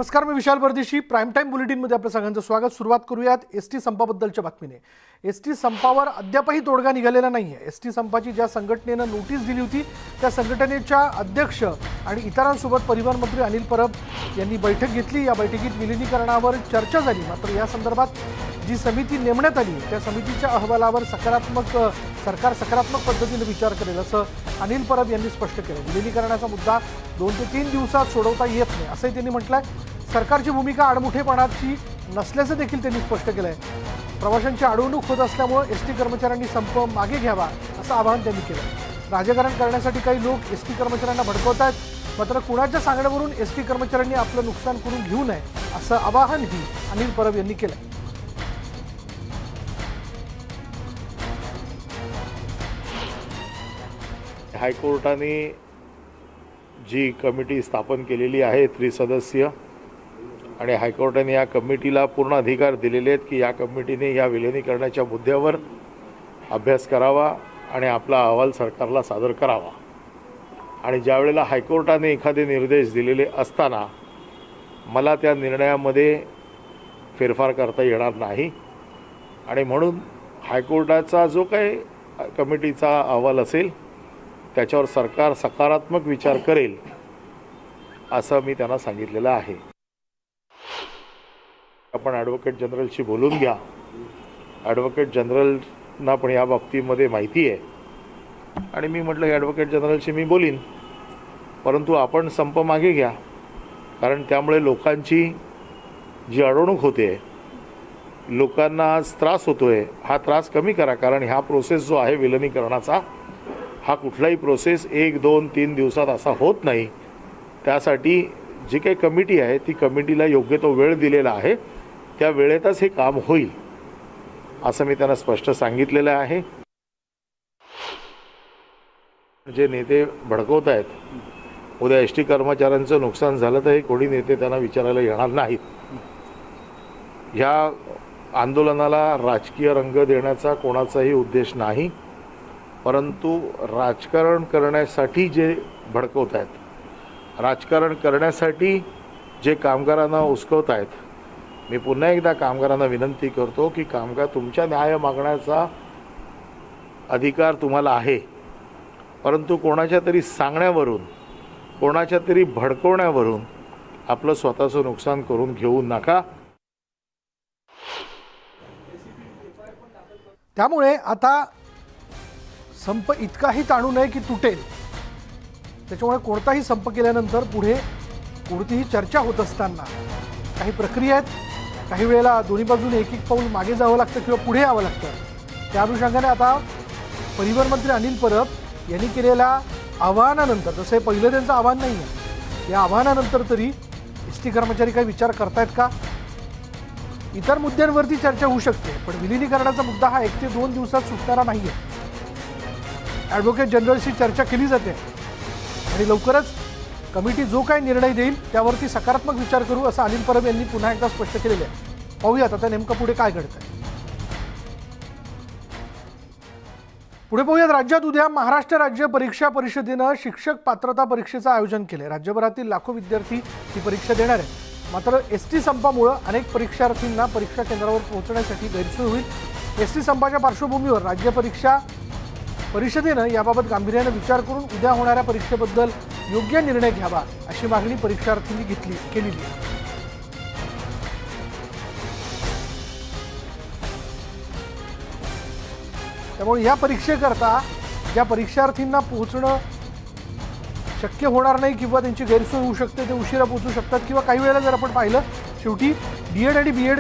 नमस्कार, मी विशाल परदेशी. Prime time बुलेटिनमध्ये आपलं सगळ्यांचं स्वागत. सुरुवात करूयात एसटी संपाबद्दलच्या बातमीने. एसटी संपावर अद्यापही तोडगा निघालेला नाही आहे. एसटी संपाची ज्या संघटनेनं नोटीस दिली होती त्या संघटनेच्या अध्यक्ष आणि इतरांसोबत परिवहन मंत्री अनिल परब यांनी बैठक घेतली. या बैठकीत विलिनीकरणावर चर्चा झाली. मात्र या संदर्भात जी समिती नेमण्यात आली त्या समितीच्या अहवालावर सरकार सकारात्मक पद्धतीने विचार करेल असं अनिल परब यांनी स्पष्ट केलं. विलिनीकरणाचा मुद्दा 2 ते 3 दिवसात सोडवता येत नाही असंही त्यांनी म्हटलंय. सरकारची भूमिका आडमुठेपणाची नसल्याचं देखील त्यांनी स्पष्ट केलंय. प्रवाशांची अडवणूक होत असल्यामुळे एसटी कर्मचाऱ्यांनी संप मागे घ्यावा असं आवाहन त्यांनी केलं. राजकारण करण्यासाठी काही लोक एसटी कर्मचाऱ्यांना भडकवत आहेत. मात्र कुणाच्या सांगण्यावरून एसटी कर्मचाऱ्यांनी आपलं नुकसान करून घेऊ नये असं आवाहनही अनिल परब यांनी केलंय. हायकोर्टाने जी कमिटी स्थापन केलेली आहे 3 सदस्यीय आणि हायकोर्टाने या कमिटीला पूर्ण अधिकार दिलेले आहेत की या कमिटीने या विलिनीकरणाच्या मुद्द्यावर अभ्यास करावा आणि आपला अहवाल सरकारला सादर करावा. आणि ज्यावेळेला हायकोर्टाने एखादे निर्देश दिलेले असताना मला त्या निर्णयामध्ये फेरफार करता येणार नाही. आणि म्हणून हायकोर्टाचा जो काही कमिटीचा अहवाल असेल त्याच्यावर सरकार सकारात्मक विचार करेल असं मी त्यांना सांगितलेलं आहे. आपण ॲडव्होकेट जनरलशी बोलून घ्या. ॲडव्होकेट जनरलना पण या बाबतीमध्ये माहिती आहे आणि मी म्हटलं ॲडव्होकेट जनरलशी मी बोलीन, परंतु आपण संप मागे घ्या, कारण त्यामुळे लोकांची जी अडवणूक होते, लोकांना आज त्रास होतोय, हा त्रास कमी करा. कारण हा प्रोसेस जो आहे विलिनीकरणाचा हा कुठलाही प्रोसेस 1, 2, 3 दिवसात असा होत नाही. त्यासाठी जी काही कमिटी आहे ती कमिटीला योग्य तो वेळ दिलेला आहे. त्या वेळेतच हे काम होईल असं मी त्यांना स्पष्ट सांगितलेलं आहे. जे नेते भडकवत आहेत, उद्या एस टी कर्मचाऱ्यांचं नुकसान झालं तर हे कोणी नेते त्यांना विचारायला येणार नाहीत. ह्या आंदोलनाला राजकीय रंग देण्याचा कोणाचाही उद्देश नाही, परंतु राजकारण करण्यासाठी जे भडकवत आहेत, राजकारण करण्यासाठी जे कामगारांना उस्कवत आहेत, मी पुन्हा एकदा कामगारांना विनंती करतो की कामगार तुमच्या न्याय मागण्याचा अधिकार तुम्हाला आहे, परंतु कोणाच्या तरी सांगण्यावरून, कोणाच्या तरी भडकवण्यावरून आपलं स्वतःचं नुकसान करून घेऊ नका. त्यामुळे आता संप इतकाही ताणू नये की तुटेल. त्याच्यामुळे कोणताही संप केल्यानंतर पुढे कोणतीही चर्चा होत असताना काही प्रक्रिया आहेत. काही वेळेला दोन्ही बाजूने एक पाऊल मागे जावं लागतं किंवा पुढे यावं लागतं. त्या अनुषंगाने आता परिवहन मंत्री अनिल परब यांनी केलेल्या आवाहनानंतर, जसं हे पहिलं त्यांचं आव्हान नाही आहे, या आव्हानानंतर तरी एस टी कर्मचारी काही विचार करतायत का? इतर मुद्द्यांवरती चर्चा होऊ शकते, पण विलिनीकरणाचा मुद्दा हा 1 ते 2 दिवसात सुटणारा नाही आहे. ॲडव्होकेट जनरलशी चर्चा केली जाते आणि लवकरच कमिटी जो काही निर्णय देईल त्यावरती सकारात्मक विचार करू असं अनिल परब यांनी पुन्हा एकदा स्पष्ट केलेलं आहे. पाहूयात आता नेमकं पुढे काय घडतंय. पुढे पाहूयात. राज्यात उद्या महाराष्ट्र राज्य परीक्षा परिषदेनं शिक्षक पात्रता परीक्षेचं आयोजन केलंय. राज्यभरातील लाखो विद्यार्थी ही परीक्षा देणार आहेत. मात्र एस टी संपामुळे अनेक परीक्षार्थींना परीक्षा केंद्रावर पोहोचण्यासाठी गैरसोय होईल. एस टी संपाच्या पार्श्वभूमीवर राज्य परीक्षा परिषदेनं याबाबत गांभीर्याने विचार करून उद्या होणाऱ्या परीक्षेबद्दल योग्य निर्णय घ्यावा अशी मागणी परीक्षार्थींनी केलेली आहे. त्यामुळे या परीक्षेकरता ज्या परीक्षार्थींना पोहोचणं शक्य होणार नाही किंवा त्यांची गैरसोय होऊ शकते, ते उशिरा पोहोचू शकतात. किंवा काही वेळेला जर आपण पाहिलं, शेवटी DED आणि BEd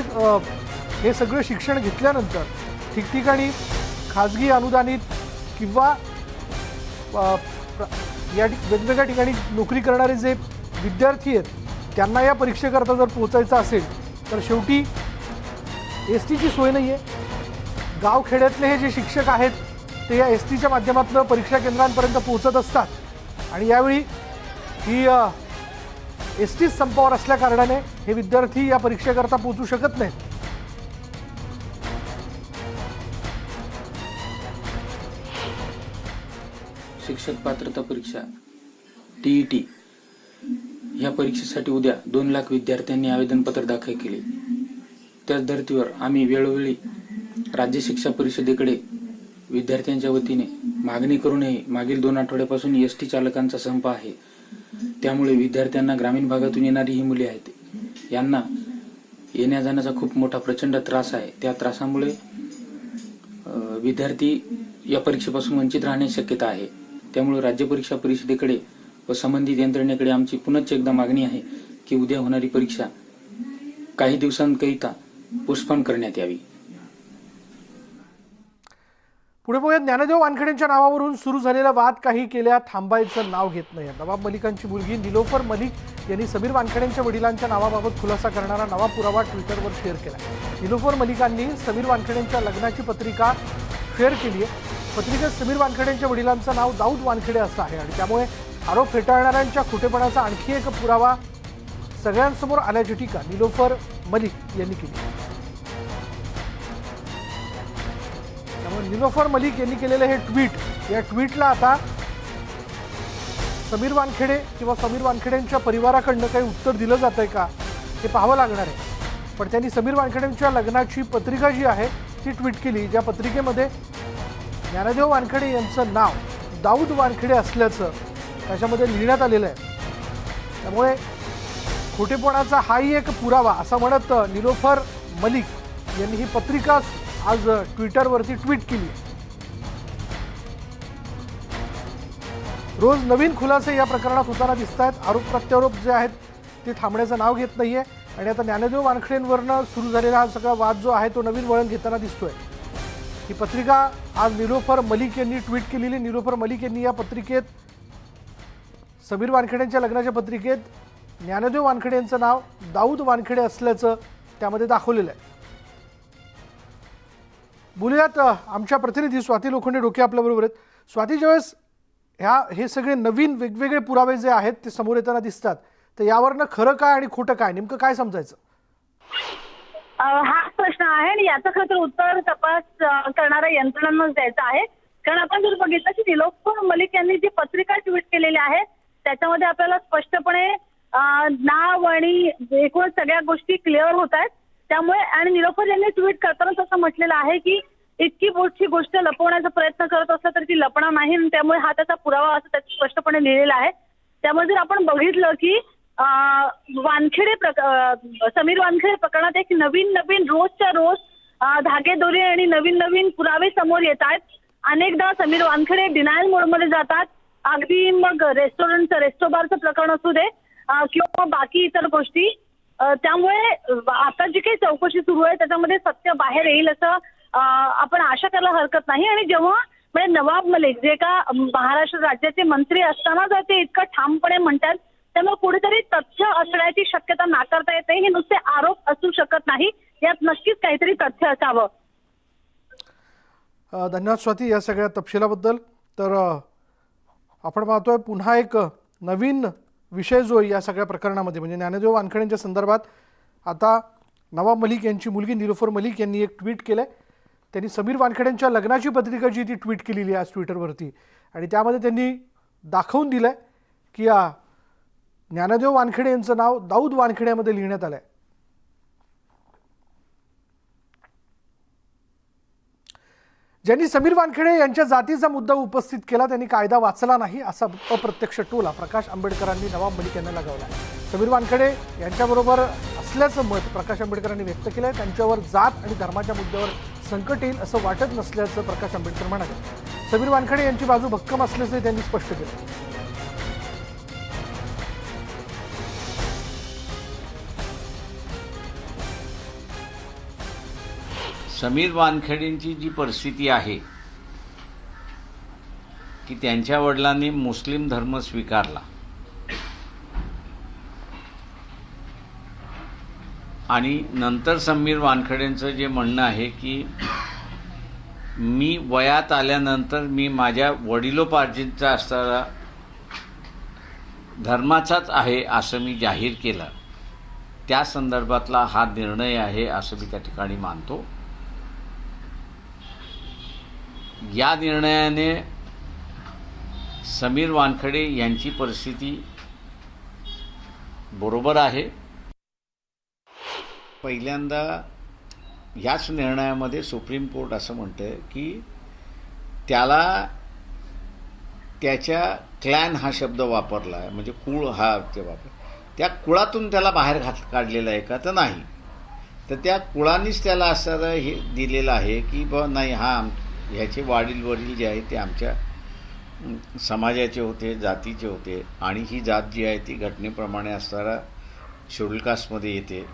हे सगळं शिक्षण घेतल्यानंतर ठिकठिकाणी खाजगी अनुदानित किंवा या वेगवेगळ्या ठिकाणी नोकरी करणारे जे विद्यार्थी आहेत त्यांना या परीक्षेकरता जर पोहोचायचं असेल तर शेवटी एस टीची सोय नाही आहे. गावखेड्यातले हे जे शिक्षक आहेत ते या एस टीच्या माध्यमातून परीक्षा केंद्रांपर्यंत पोहोचत असतात आणि यावेळी ही एस टी संपावर असल्याकारणाने हे विद्यार्थी या परीक्षेकरता पोहोचू शकत नाहीत. शिक्षक पात्रता परीक्षा TET या परीक्षेसाठी उद्या 2 लाख विद्यार्थ्यांनी आवेदनपत्र दाखल केले. त्याच धर्तीवर आम्ही वेळोवेळी राज्य शिक्षा परिषदेकडे विद्यार्थ्यांच्या वतीने मागणी करूनही मागील 2 आठवड्यापासून एसटी चालकांचा संप आहे. त्यामुळे विद्यार्थ्यांना ग्रामीण भागातून येणारी ही मुले आहेत, यांना येण्या जाण्याचा खूप मोठा प्रचंड त्रास आहे. त्या त्रासामुळे विद्यार्थी या परीक्षेपासून वंचित राहण्याची शक्यता आहे. त्यामुळे राज्य परीक्षा परिषदेकडे व संबंधित यंत्रणेकडे आमची पुनश्च एकदा मागणी आहे की उद्या होणारी परीक्षा काही दिवसांकरिता पोस्टपोन करण्यात यावी. पुढे बघूया. ज्ञानदेव वानखेडेंच्या नावावरून सुरू झालेला वाद काही केल्या थांबायचं नाव घेत नाही. नवाब मलिकांची मुलगी निलोफर मलिक यांनी समीर वानखेडेंच्या वडिलांच्या नावाबाबत खुलासा करणारा नवा पुरावा ट्विटरवर शेअर केला. निलोफर मलिकांनी समीर वानखेडेंच्या लग्नाची पत्रिका शेअर केली आहे. पत्रिकेत समीर वानखेडेंच्या वडिलांचं नाव दाऊद वानखेडे असं आहे आणि त्यामुळे आरोप फेटाळणाऱ्यांच्या खोटेपणाचा आणखी एक पुरावा सगळ्यांसमोर आल्याची टीका निलोफर मलिक यांनी केली. त्यामुळे निलोफर मलिक यांनी केलेलं हे ट्विट, या ट्विटला आता समीर वानखेडे किंवा समीर वानखेडेंच्या परिवाराकडनं काही उत्तर दिलं जात आहे का हे पाहावं लागणार आहे. पण त्यांनी समीर वानखेडेंच्या लग्नाची पत्रिका जी आहे ती ट्विट केली, ज्या पत्रिकेमध्ये ज्ञानदेव वानखेडे यांचं नाव दाऊद वानखेडे असल्याचं त्याच्यामध्ये लिहिण्यात आलेलं आहे. त्यामुळे खोटेपणाचा हाही एक पुरावा असं म्हणत निलोफर मलिक यांनी ही पत्रिका आज ट्विटरवरती ट्विट केली. रोज नवीन खुलासे या प्रकरणात होताना दिसत आहेत. आरोप प्रत्यारोप जे आहेत ते थांबण्याचं नाव घेत नाहीये आणि आता ज्ञानदेव वानखेडेंवरनं सुरू झालेला हा सगळा वाद जो आहे तो नवीन वळण घेताना दिसतोय. ही पत्रिका आज निलोफर मलिक यांनी ट्विट केलेली. निलोफर मलिक यांनी या पत्रिकेत समीर वानखेडेंच्या लग्नाच्या पत्रिकेत ज्ञानदेव वानखेडे यांचं नाव दाऊद वानखेडे असल्याचं त्यामध्ये दाखवलेलं आहे. बोलूयात आमच्या प्रतिनिधी स्वाती लोखंडे डोके आपल्याबरोबर आहेत. स्वाती, ज्यावेळेस हे सगळे नवीन वेगवेगळे पुरावे जे आहेत ते समोर येताना दिसतात, तर यावरनं खरं काय आणि खोटं काय नेमकं काय समजायचं? हा प्रश्न आहे आणि याचं खरं तर उत्तर तपास करणाऱ्या यंत्रणांनाच द्यायचं आहे. कारण आपण जर बघितलं की निलोफर मलिक यांनी जी पत्रिका ट्विट केलेली आहे त्याच्यामध्ये आपल्याला स्पष्टपणे नाव आणि एकूण सगळ्या गोष्टी क्लिअर होत आहेत. त्यामुळे आणि निलोफर यांनी ट्विट करतानाच असं म्हटलेलं आहे की इतकी मोठी गोष्ट लपवण्याचा प्रयत्न करत असला तर ती लपणार नाही, त्यामुळे हा त्याचा पुरावा असं त्यात स्पष्टपणे लिहिलेला आहे. त्यामुळे जर आपण बघितलं की समीर वानखेडे प्रकरणात एक नवीन रोजच्या रोज धागेदोरे आणि नवीन पुरावे समोर येत आहेत. अनेकदा समीर वानखेडे डिनायल मोडमध्ये जातात. अगदी मग रेस्टोबारचं प्रकरण असू दे किंवा बाकी इतर गोष्टी. त्यामुळे आता जी काही चौकशी सुरू आहे त्याच्यामध्ये सत्य बाहेर येईल असं आपण आशा करायला हरकत नाही. आणि जेव्हा म्हणजे नवाब मलिक जे का महाराष्ट्र राज्याचे मंत्री असताना जर ते इतकं ठामपणे म्हणतात, त्यामुळे कुठेतरी तथ्य असण्याची शक्यता नाकारता येते. हे नुसते आरोप असू शकत नाही, यात नक्कीच काहीतरी तथ्य असावं. धन्यवाद स्वाती या सगळ्या तपशिलाबद्दल. तर आपण पाहतोय पुन्हा एक नवीन विषय जो या सगळ्या प्रकरणामध्ये म्हणजे ज्ञानदेव वानखेडेंच्या संदर्भात आता नवाब मलिक यांची मुलगी निलोफर मलिक यांनी एक ट्विट केलंय. त्यांनी समीर वानखेडेंच्या लग्नाची पत्रिका जी ती ट्विट केलेली आहे आज ट्विटरवरती आणि त्यामध्ये त्यांनी दाखवून दिलंय की ज्ञानदेव वानखेडे यांचं नाव दाऊद वानखेड्यामध्ये लिहिण्यात आलंय. ज्यांनी समीर वानखेडे यांच्या जातीचा मुद्दा उपस्थित केला त्यांनी कायदा वाचला नाही असा अप्रत्यक्ष टोला प्रकाश आंबेडकरांनी नवाब मलिक यांना लगावला. समीर वानखेडे यांच्याबरोबर असल्याचं मत प्रकाश आंबेडकरांनी व्यक्त केलं आहे. त्यांच्यावर जात आणि धर्माच्या मुद्द्यावर संकट येईल असं वाटत नसल्याचं प्रकाश आंबेडकर म्हणाले. समीर वानखेडे यांची बाजू भक्कम असल्याचं त्यांनी स्पष्ट केलं. समीर वानखेडेंची जी परिस्थिती आहे की त्यांच्या वडिलांनी मुस्लिम धर्म स्वीकारला आणि नंतर समीर वानखेडेंचं जे म्हणणं आहे की मी वयात आल्यानंतर मी माझ्या वडिलोपार्जितचा असणारा धर्माचाच आहे असं मी जाहीर केलं, त्या संदर्भातला हा निर्णय आहे असं मी त्या ठिकाणी मानतो. या निर्णयाने समीर वानखेडे यांची परिस्थिती बरोबर आहे. पहिल्यांदा याच निर्णयामध्ये सुप्रीम कोर्ट असं म्हणतंय की त्याला त्याच्या क्लॅन हा शब्द वापरला आहे, म्हणजे कुळ हा ते वापर, त्या कुळातून त्याला बाहेर काढलेलं आहे का, तर नाही. तर त्या कुळानेच त्याला असं हे दिलेलं आहे की नाही, हा ह्याचे वडील जे आहे ते आमच्या समाजाचे होते, जातीचे होते, आणि ही जात जी आहे ती घटनेप्रमाणे असणारा शेड्यूल कास्टमध्ये येते,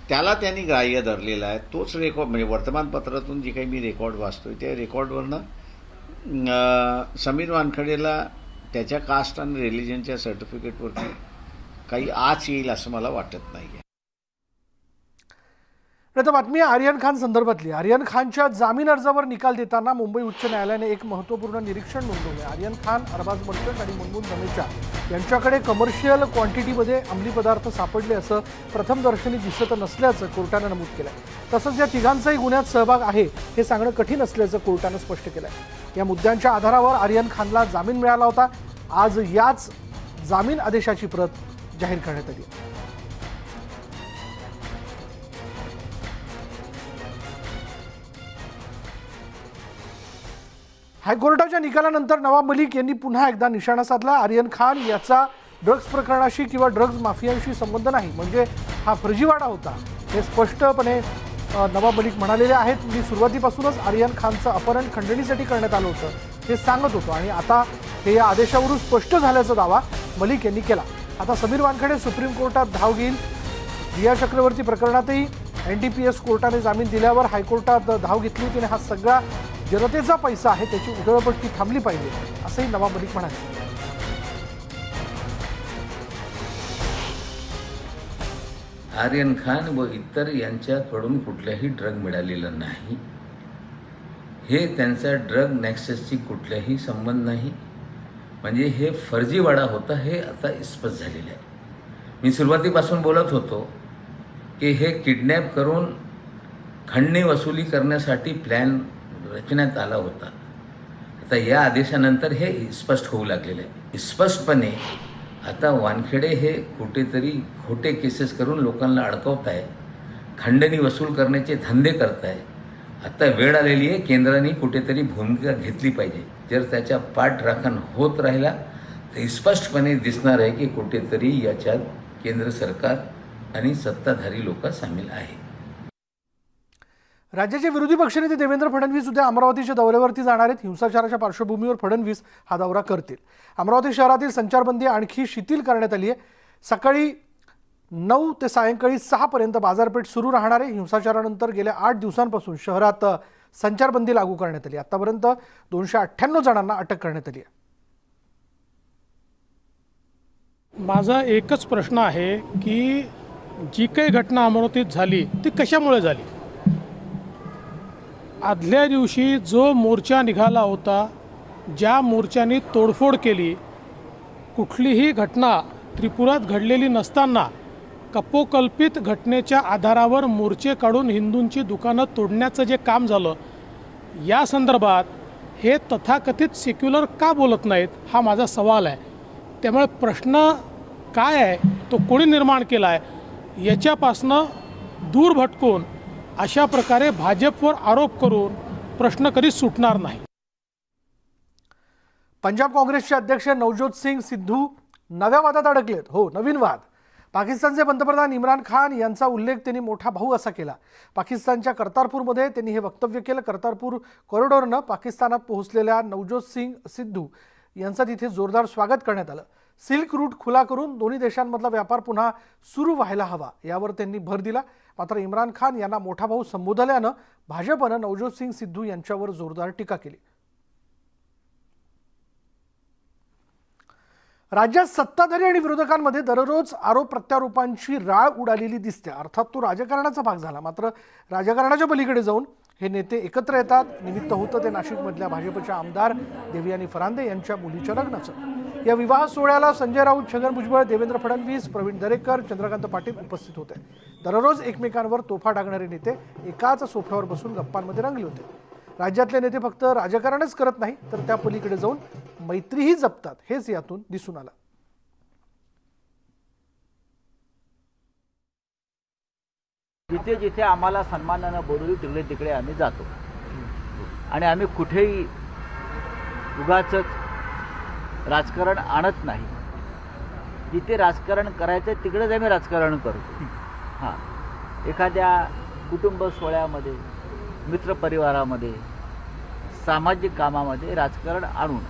त्याला त्यांनी ग्राह्य धरलेला आहे. तोच रेकॉर्ड, म्हणजे वर्तमानपत्रातून जी काही मी रेकॉर्ड वाचतोय त्या रेकॉर्डवरनं समीर वानखेडेला त्याच्या कास्ट आणि रिलिजनच्या सर्टिफिकेटवरती काही आच येईल असं मला वाटत नाही आहे. आता बातमी आर्यन खान संदर्भातली. आर्यन खानच्या जामीन अर्जावर निकाल देताना मुंबई उच्च न्यायालयाने एक महत्त्वपूर्ण निरीक्षण नोंदवले. आर्यन खान, अरबाज मर्चंट आणि मुनमुन धमेचा यांच्याकडे कमर्शियल क्वांटिटीमध्ये अंमली पदार्थ सापडले असं प्रथमदर्शनी दिसत नसल्याचं कोर्टानं नमूद केलं आहे. तसंच या तिघांचाही गुन्ह्यात सहभाग आहे हे सांगणं कठीण असल्याचं कोर्टानं स्पष्ट केलं आहे. या मुद्द्यांच्या आधारावर आर्यन खानला जामीन मिळाला होता. आज याच जामीन आदेशाची प्रत जाहीर करण्यात आली. हायकोर्टाच्या निकालानंतर नवाब मलिक यांनी पुन्हा एकदा निशाणा साधला. आर्यन खान याचा ड्रग्ज प्रकरणाशी किंवा ड्रग्ज माफियांशी संबंध नाही, म्हणजे हा फर्जीवाडा होता, हे स्पष्टपणे नवाब मलिक म्हणालेले आहेत. मी सुरुवातीपासूनच आर्यन खानचं अपहरण खंडणीसाठी करण्यात आलं होतं हे सांगत होतो, आणि आता हे या आदेशावरून स्पष्ट झाल्याचा दावा मलिक यांनी केला. आता समीर वानखेडे सुप्रीम कोर्टात धाव घेईल. रिया चक्रवर्ती प्रकरणातही NDPS कोर्टाने जामीन दिल्यावर हायकोर्टात धाव घेतली होती. हा सगळा जनतेचा पैसा आहे, त्याची उधळपट्टी थांबली पाहिजे असंही नवाब मलिक म्हणाले. आर्यन खान व इतर यांच्याकडून कुठलाही ड्रग मिळालेलं नाही. हे त्यांचा ड्रग नेक्ससशी कुठलाही संबंध नाही, म्हणजे हे फर्जीवाडा होता हे आता स्पष्ट झालेलं आहे. मी सुरुवातीपासून बोलत होतो की हे किडनॅप करून खंडणी वसुली करण्यासाठी प्लॅन रचण्यात आला होता. आता या आदेशानंतर हे स्पष्ट होऊ लागलेलं आहे. स्पष्टपणे आता वानखेडे हे कुठेतरी खोटे केसेस करून लोकांना अडकवत आहे, खंडणी वसूल करण्याचे धंदे करत आहे. आता वेळ आलेली आहे, केंद्राने कुठेतरी भूमिका घेतली पाहिजे. जर त्याच्या पाठराखण होत राहिला तर स्पष्टपणे दिसणार आहे की कुठेतरी याच्यात केंद्र सरकार आणि सत्ताधारी लोक सामील आहे. राज्याचे विरोधी पक्षनेते देवेंद्र फडणवीस उद्या अमरावतीच्या दौऱ्यावरती जाणार आहेत. हिंसाचाराच्या पार्श्वभूमीवर फडणवीस हा दौरा करतील. अमरावती शहरातील संचारबंदी आणखी शिथिल करण्यात आली आहे. सकाळी 9 ते सायंकाळी 6 पर्यंत बाजारपेठ सुरू राहणार आहे. हिंसाचारानंतर गेल्या 8 दिवसांपासून शहरात संचारबंदी लागू करण्यात आली. आतापर्यंत 298 जणांना अटक करण्यात आली आहे. माझा एकच प्रश्न आहे की जी काही घटना अमरावतीत झाली ती कशामुळे झाली? आदल्या दिवशी जो मोर्चा निघाला होता, ज्या मोर्चाने तोडफोड केली, कुठलीही घटना त्रिपुरात घडलेली नसताना कपोकल्पित घटनेच्या आधारावर मोर्चे काढून हिंदूंची दुकानं तोडण्याचं जे काम झालं, या संदर्भात हे तथाकथित सेक्युलर का बोलत नाहीत हा माझा सवाल आहे. त्यामुळे प्रश्न काय आहे, तो कोणी निर्माण केला आहे, याच्यापासनं दूर भटकून अशा प्रकारे भाजपवर आरोप करून प्रश्न कधीच सुटणार नाही. पंजाब काँग्रेसचे अध्यक्ष नवजोत सिंग सिद्धू नव्या वादात अडकलेत. हो, नवीन वाद. पाकिस्तानचे पंतप्रधान इम्रान खान यांचा उल्लेख त्यांनी मोठा भाऊ असा केला. पाकिस्तानच्या कर्तारपूरमध्ये त्यांनी हे वक्तव्य केलं. कर्तारपूर कॉरिडॉरनं पाकिस्तानात पोहोचलेल्या नवजोत सिंग सिद्धू यांचं तिथे जोरदार स्वागत करण्यात आलं. सिल्क रूट खुला करून दोन्ही देशांमधला व्यापार पुन्हा सुरू व्हायला हवा यावर त्यांनी भर दिला. मात्र इम्रान खान यांना मोठा भाऊ संबोधल्यानं भाजपनं नवजोत सिंग सिद्धू यांच्यावर जोरदार टीका केली. राज्यात सत्ताधारी आणि विरोधकांमध्ये दररोज आरोप प्रत्यारोपांची राळ उडालेली दिसते. अर्थात तो राजकारणाचा भाग झाला. मात्र राजकारणाच्या पलीकडे जाऊन हे नेते एकत्र येतात. निमित्त होतं ते नाशिकमधल्या भाजपच्या आमदार देवयानी फरांदे यांच्या मुलीच्या लग्नाचं. या विवाह सोहळ्याला संजय राऊत, छगन भुजबळ, देवेंद्र फडणवीस, प्रवीण दरेकर, चंद्रकांत पाटील उपस्थित होते. दररोज एकमेकांवर तोफा डागणारे नेते एकाच सोफ्यावर बसून गप्पांमध्ये रंगले होते. राज्यातले नेते फक्त राजकारणच करत नाही तर त्या पलीकडे जाऊन मैत्रीही जपतात, हेच यातून दिसून आलं. जिथे जिथे आम्हाला सन्मानानं बोलवली तिकडे तिकडे आम्ही जातो आणि आम्ही कुठेही उगाचच राजकारण आणत नाही. जिथे राजकारण करायचं तिकडेच आम्ही राजकारण करतो. हां, एखाद्या कुटुंब सोहळ्यामध्ये, मित्रपरिवारामध्ये, सामाजिक कामामध्ये राजकारण आणून.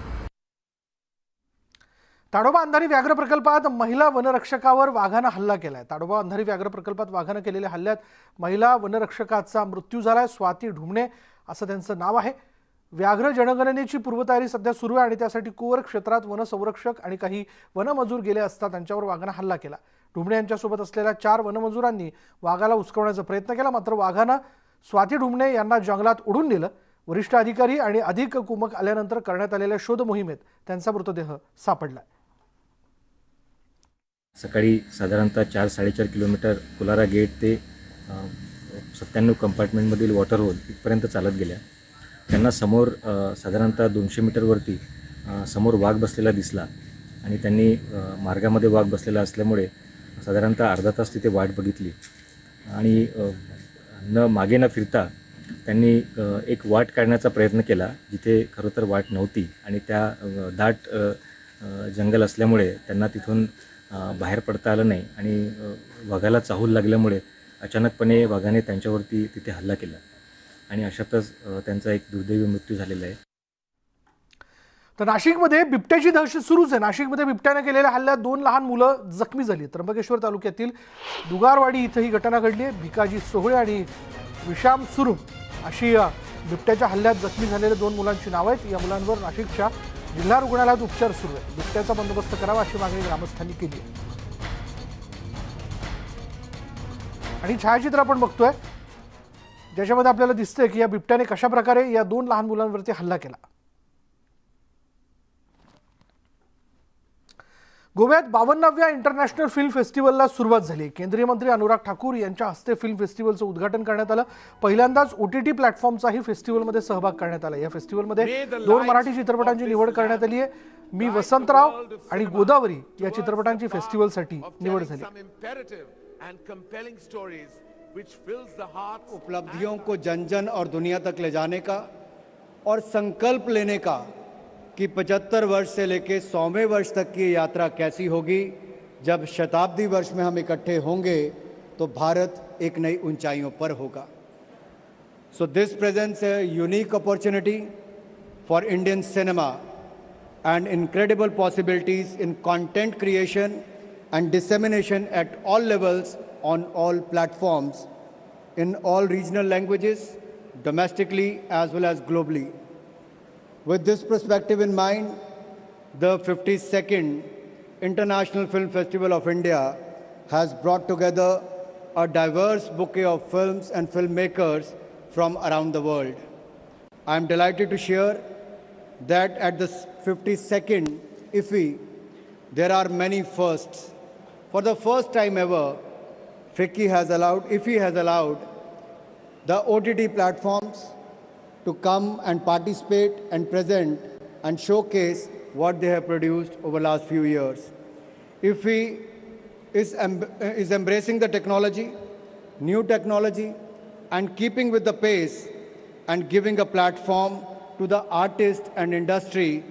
ताडोबा अंधारी व्याघ्र प्रकल्पात महिला वनरक्षकावर वाघानं हल्ला केलाय. ताडोबा अंधारी व्याघ्र प्रकल्पात वाघानं केलेल्या हल्ल्यात महिला वनरक्षकाचा मृत्यू झालाय. स्वाती ढुमणे असं त्यांचं नाव आहे. व्याघ्र जनगणनेची पूर्वतयारी सध्या सुरू आहे आणि त्यासाठी कुंवर क्षेत्रात वनसंरक्षक आणि काही वनमजूर गेले असता त्यांच्यावर वाघानं हल्ला केला. ढुमणे यांच्यासोबत असलेल्या 4 वनमजुरांनी वाघाला उचकवण्याचा प्रयत्न केला, मात्र वाघानं स्वाती ढुमणे यांना जंगलात उडून नेलं. वरिष्ठ अधिकारी आणि अधिक कुमक आल्यानंतर करण्यात आलेल्या शोध मोहिमेत त्यांचा मृतदेह सापडला. सकाळी साधारणतः 4-4.5 किलोमीटर कुलारा गेट ते 97 कंपार्टमेंटमधील वॉटर होल इथपर्यंत चालत गेल्या. त्यांना समोर साधारणतः 200 मीटरवरती समोर वाघ बसलेला दिसला आणि त्यांनी मार्गामध्ये वाघ बसलेला असल्यामुळे साधारणतः अर्धा तास तिथे वाट बघितली आणि मागे न फिरता त्यांनी एक वाट काढण्याचा प्रयत्न केला जिथे खरं तर वाट नव्हती आणि त्या दाट जंगल असल्यामुळे त्यांना तिथून बाहेर पडता आलं नाही आणि वाघाला चाहूल लागल्यामुळे अचानकपणे वाघाने त्यांच्यावरती तिथे हल्ला केला आणि अशातच त्यांचा एक दुर्दैवी मृत्यू झालेला आहे. तर नाशिकमध्ये बिबट्याची दहशत सुरूच आहे. नाशिकमध्ये बिबट्याने केलेल्या हल्ल्यात 2 लहान मुलं जखमी झाली. त्र्यंबकेश्वर तालुक्यातील दुगारवाडी इथं ही घटना घडली आहे. भिकाजी सोहळे आणि विशाम सुरुम अशी बिबट्याच्या हल्ल्यात जखमी झालेल्या 2 मुलांची नावं आहेत. या मुलांवर नाशिकच्या जिल्हा रुग्णालयात उपचार सुरू आहेत. बिबट्याचा बंदोबस्त करावा अशी मागणी ग्रामस्थांनी केली आहे. आणि छायाचित्र आपण बघतोय ज्याच्यामध्ये आपल्याला दिसतंय की या बिबट्याने कशा प्रकारे या 2 लहान मुलांवरती हल्ला केला. गोव्यात 52व्या इंटरनॅशनल फिल्म फेस्टिवलला सुरुवात झाली. केंद्रीय मंत्री अनुराग ठाकूर यांच्या हस्ते फिल्म फेस्टिवलचं उद्घाटन करण्यात आलं. पहिल्यांदाच OTT प्लॅटफॉर्मचाही फेस्टिवलमध्ये सहभाग करण्यात आला. या फेस्टिवलमध्ये 2 मराठी चित्रपटांची निवड करण्यात आली आहे. मी वसंतराव आणि गोदावरी या चित्रपटांची फेस्टिवलसाठी निवड झाली. उपलब्धियों को जन जन और दुनिया तक ले जाने का और संकल्प लेने का कि 75 वर्ष से लेकर 100वें वर्ष तक की यात्रा कैसी होगी. जब शताब्दी वर्ष में हम इकट्ठे होंगे तो भारत एक नई ऊंचाइयों पर होगा. So this presents a unique opportunity for Indian cinema and incredible possibilities in content creation and dissemination at all levels on all platforms in all regional languages, domestically as well as globally. With this perspective in mind, the 52nd International Film Festival of India has brought together a diverse bouquet of films and filmmakers from around the world. I am delighted to share that at the 52nd IFFI, there are many firsts. For the first time ever, IFFI has allowed the OTT platforms to come and participate and present and showcase what they have produced over the last few years. IFFI is embracing the technology, new technology, and keeping with the pace and giving a platform to the artists and industry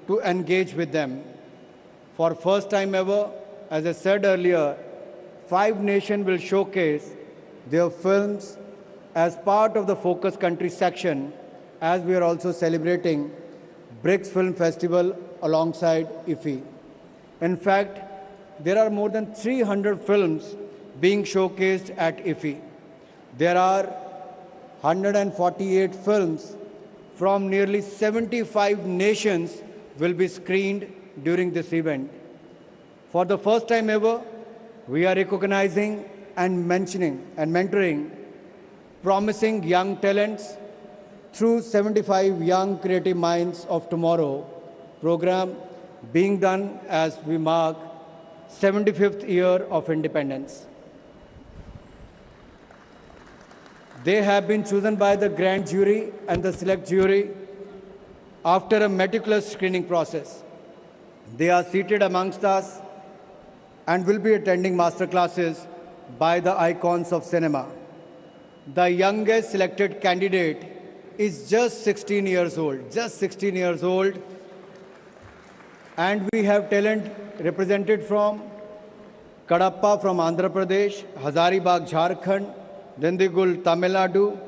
to engage with them. For first time ever, as I said earlier, 5 nations will showcase their films as part of the Focus Country section, as we are also celebrating BRICS Film Festival alongside IFFI. In fact, there are more than 300 films being showcased at IFFI. There are 148 films from nearly 75 nations will be screened during this event. For the first time ever, we are recognizing and mentoring promising young talents through 75 Young Creative Minds of Tomorrow program being done as we mark 75th year of independence. They have been chosen by the grand jury and the select jury after a meticulous screening process. They are seated amongst us and will be attending master classes by the icons of cinema. the youngest selected candidate is just 16 years old, just 16 years old. And we have talent represented from Kadapa from Andhra Pradesh, Hazaribagh Jharkhand, Dindigul Tamil Nadu,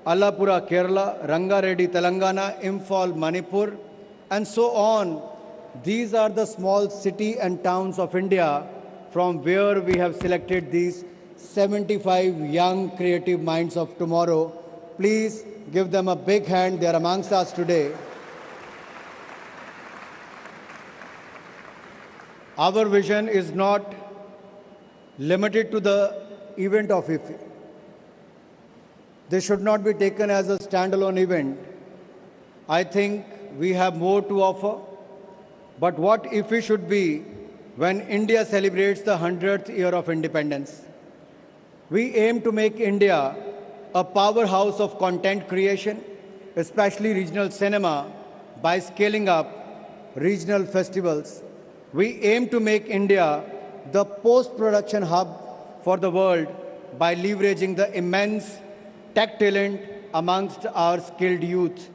Allapura Kerala, Rangareddy Telangana, Imphal Manipur, and so on. These are the small city and towns of India from where we have selected these 75 young creative minds of tomorrow. Please give them a big hand. They are amongst us today. Our vision is not limited to the event of IFFI. This should not be taken as a standalone event. I think we have more to offer. But what IFFI should be when India celebrates the 100th year of independence? We aim to make India a powerhouse of content creation, especially regional cinema, by scaling up regional festivals. We aim to make India the post-production hub for the world by leveraging the immense tech talent amongst our skilled youth.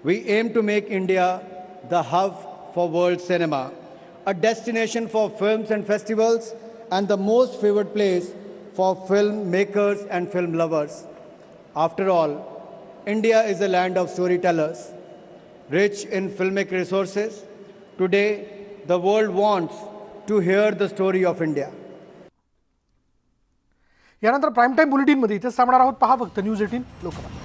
We aim to make India the hub for world cinema, a destination for films and festivals, and the most favored place for filmmakers and film lovers. After all, India is a land of storytellers, rich in filmic resources. Today, the world wants to hear the story of India. यानंतर prime time बुलेटिनमध्ये इथेच थांबणार आहोत. पहा फक्त news 18 Lokmat.